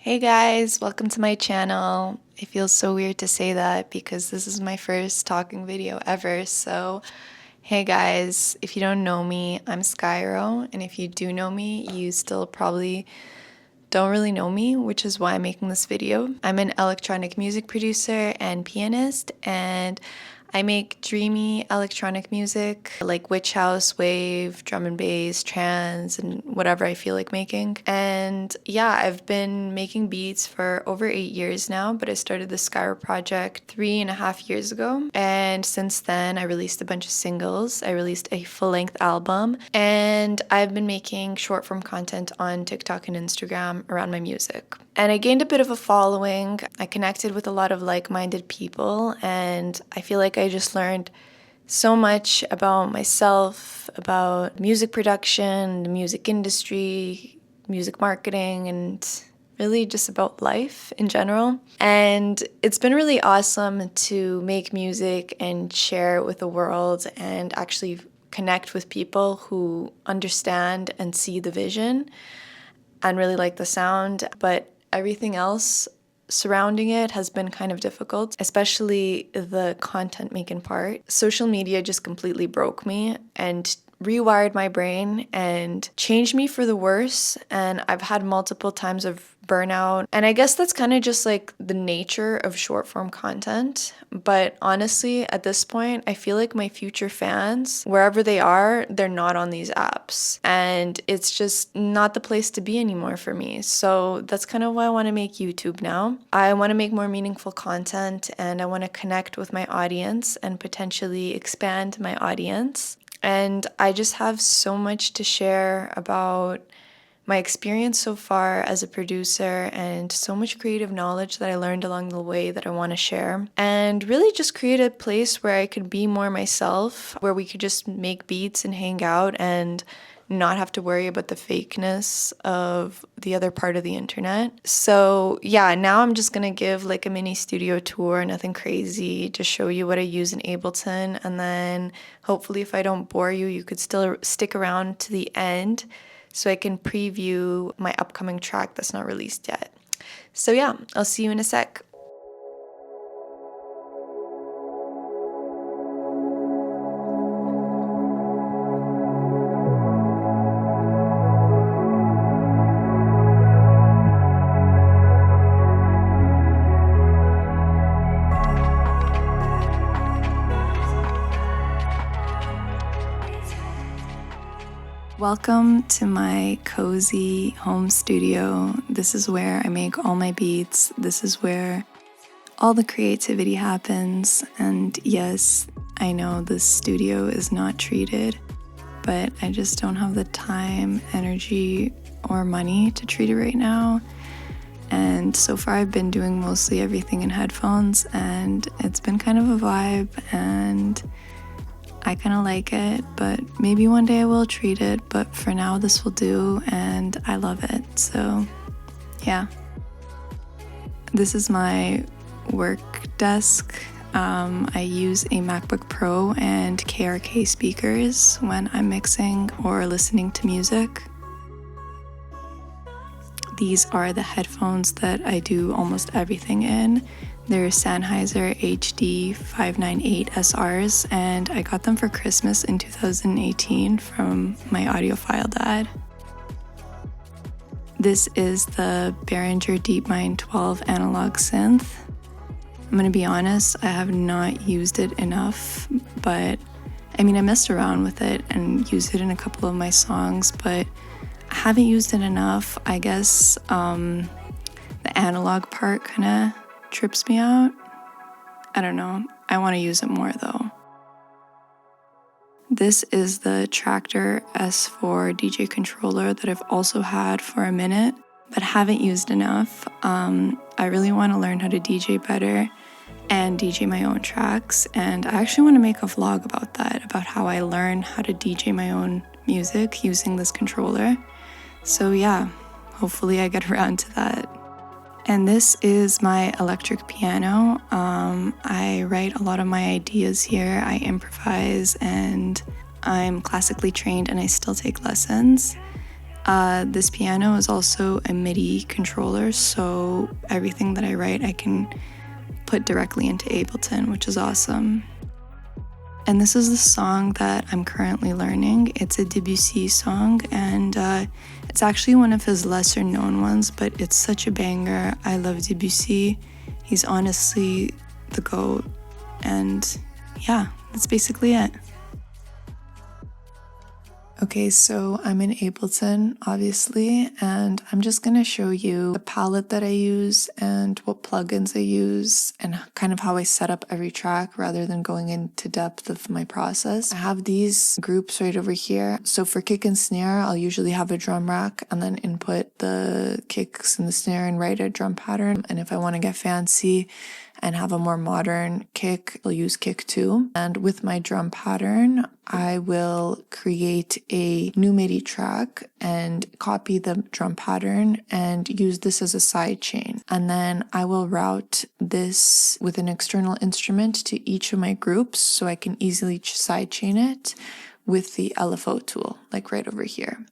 Hey guys, welcome to my channel. It feels so weird to say that because this is my first talking video ever. So, hey guys, if you don't know me, I'm Skyro, and if you do know me, you still probably don't really know me, which is why I'm making this video. I'm an electronic music producer and pianist, and I make dreamy electronic music like witch house, wave, drum and bass, trance, and whatever I feel like making. And yeah, I've been making beats for over 8 years now, but I started the Skyro project 3.5 years ago. And since then, I released a bunch of singles. I released a full-length album, and I've been making short-form content on TikTok and Instagram around my music. And I gained a bit of a following. I connected with a lot of like-minded people, and I feel like I just learned so much about myself, about music production, the music industry, music marketing, and really just about life in general. And it's been really awesome to make music and share it with the world and actually connect with people who understand and see the vision and really like the sound. But everything else surrounding it has been kind of difficult, especially the content making part. Social media just completely broke me and rewired my brain and changed me for the worse. And I've had multiple times of burnout. And I guess that's kind of just like the nature of short form content. But honestly, at this point, I feel like my future fans, wherever they are, they're not on these apps. And it's just not the place to be anymore for me. So that's kind of why I want to make YouTube now. I want to make more meaningful content, and I want to connect with my audience and potentially expand my audience. And I just have so much to share about my experience so far as a producer and so much creative knowledge that I learned along the way that I want to share. And really just create a place where I could be more myself, where we could just make beats and hang out and not have to worry about the fakeness of the other part of the internet. So yeah, now I'm just gonna give like a mini studio tour, nothing crazy, to show you what I use in Ableton. And then hopefully if I don't bore you, you could still stick around to the end so I can preview my upcoming track that's not released yet. So yeah, I'll see you in a sec. Welcome to my cozy home studio. This is where I make all my beats. This is where all the creativity happens. And yes, I know this studio is not treated, but I just don't have the time, energy, or money to treat it right now. And so far I've been doing mostly everything in headphones, and it's been kind of a vibe, and I kind of like it, but maybe one day I will treat it, but for now this will do, and I love it. So yeah, this is my work desk. I use a MacBook Pro and KRK speakers when I'm mixing or listening to music. These are the headphones that I do almost everything in. They're Sennheiser HD 598 SRs, and I got them for Christmas in 2018 from my audiophile dad. This is the Behringer DeepMind 12 analog synth. I'm gonna be honest, I have not used it enough, but I messed around with it and used it in a couple of my songs, but I haven't used it enough. I guess the analog part kind of trips me out. I don't know. I want to use it more though. This is the Tractor S4 DJ controller that I've also had for a minute, but haven't used enough. I really want to learn how to DJ better and DJ my own tracks, and I actually want to make a vlog about that, about how I learn how to DJ my own music using this controller. So yeah, hopefully I get around to that. And this is my electric piano. I write a lot of my ideas here. I improvise, and I'm classically trained and I still take lessons. This piano is also a MIDI controller, so everything that I write I can put directly into Ableton, which is awesome. And this is the song that I'm currently learning. It's a Debussy song, and it's actually one of his lesser known ones, but it's such a banger. I love Debussy. He's honestly the GOAT. And yeah, that's basically it. Okay, so I'm in Ableton, obviously, and I'm just going to show you the palette that I use and what plugins I use and kind of how I set up every track rather than going into depth of my process. I have these groups right over here. So for kick and snare, I'll usually have a drum rack and then input the kicks and the snare and write a drum pattern. And if I want to get fancy and have a more modern kick, I'll use kick 2. And with my drum pattern, I will create a new MIDI track and copy the drum pattern and use this as a side chain. And then I will route this with an external instrument to each of my groups so I can easily side chain it with the LFO tool, like right over here.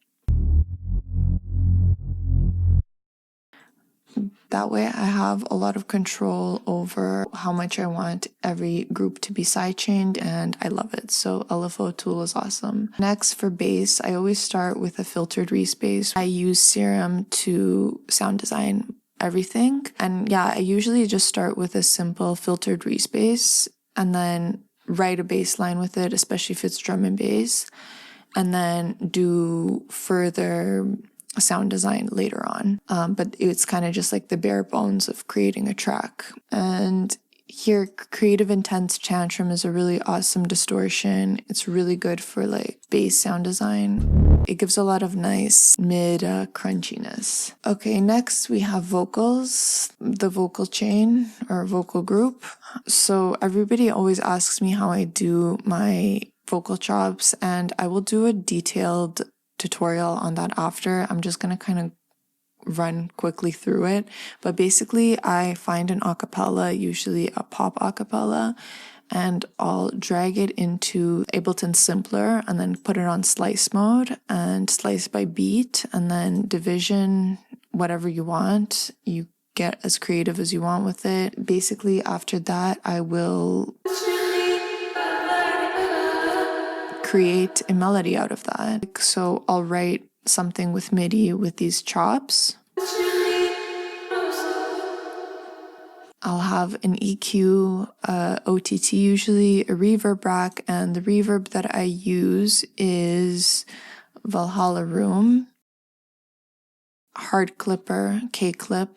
That way I have a lot of control over how much I want every group to be sidechained, and I love it. So LFO tool is awesome. Next, for bass, I always start with a filtered Reese bass. I use Serum to sound design everything. And yeah, I usually just start with a simple filtered Reese bass and then write a bass line with it, especially if it's drum and bass, and then do further sound design later on. But it's kind of just like the bare bones of creating a track. And here, Creative Intense Tantrum is a really awesome distortion. It's really good for like bass sound design. It gives a lot of nice mid crunchiness. Okay, next we have vocals, the vocal chain or vocal group. So everybody always asks me how I do my vocal chops, and I will do a detailed tutorial on that after. I'm just gonna kind of run quickly through it. But basically, I find an acapella, usually a pop acapella, and I'll drag it into Ableton Simpler and then put it on slice mode and slice by beat and then division, whatever you want. You get as creative as you want with it. Basically, after that, I will create a melody out of that. So I'll write something with MIDI with these chops. I'll have an EQ, OTT usually, a reverb rack, and the reverb that I use is Valhalla Room, Hard Clipper, K-Clip,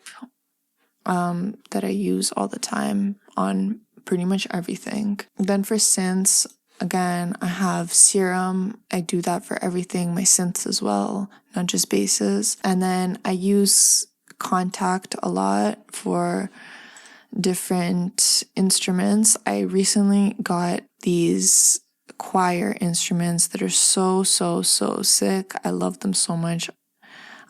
that I use all the time on pretty much everything. Then for synths, again, I have Serum. I do that for everything, my synths as well, not just basses. And then I use Contact a lot for different instruments. I recently got these choir instruments that are so sick. I love them so much.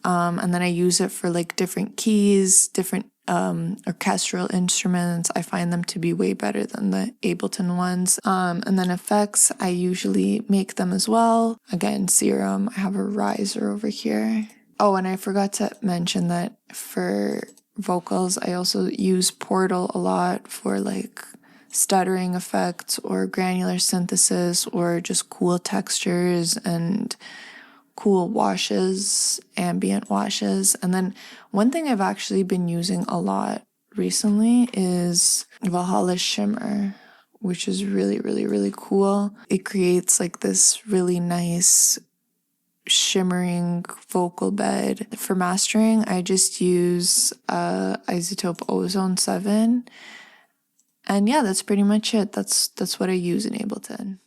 And then I use it for like different keys, different orchestral instruments. I find them to be way better than the Ableton ones. And then effects, I usually make them as well. Again, Serum, I have a riser over here. Oh, and I forgot to mention that for vocals, I also use Portal a lot for like stuttering effects or granular synthesis or just cool textures and cool washes, ambient washes. And then one thing I've actually been using a lot recently is Valhalla Shimmer, which is really cool. It creates like this really nice shimmering vocal bed. For mastering, I just use Isotope Ozone 7. And yeah, that's pretty much it. That's what I use in Ableton.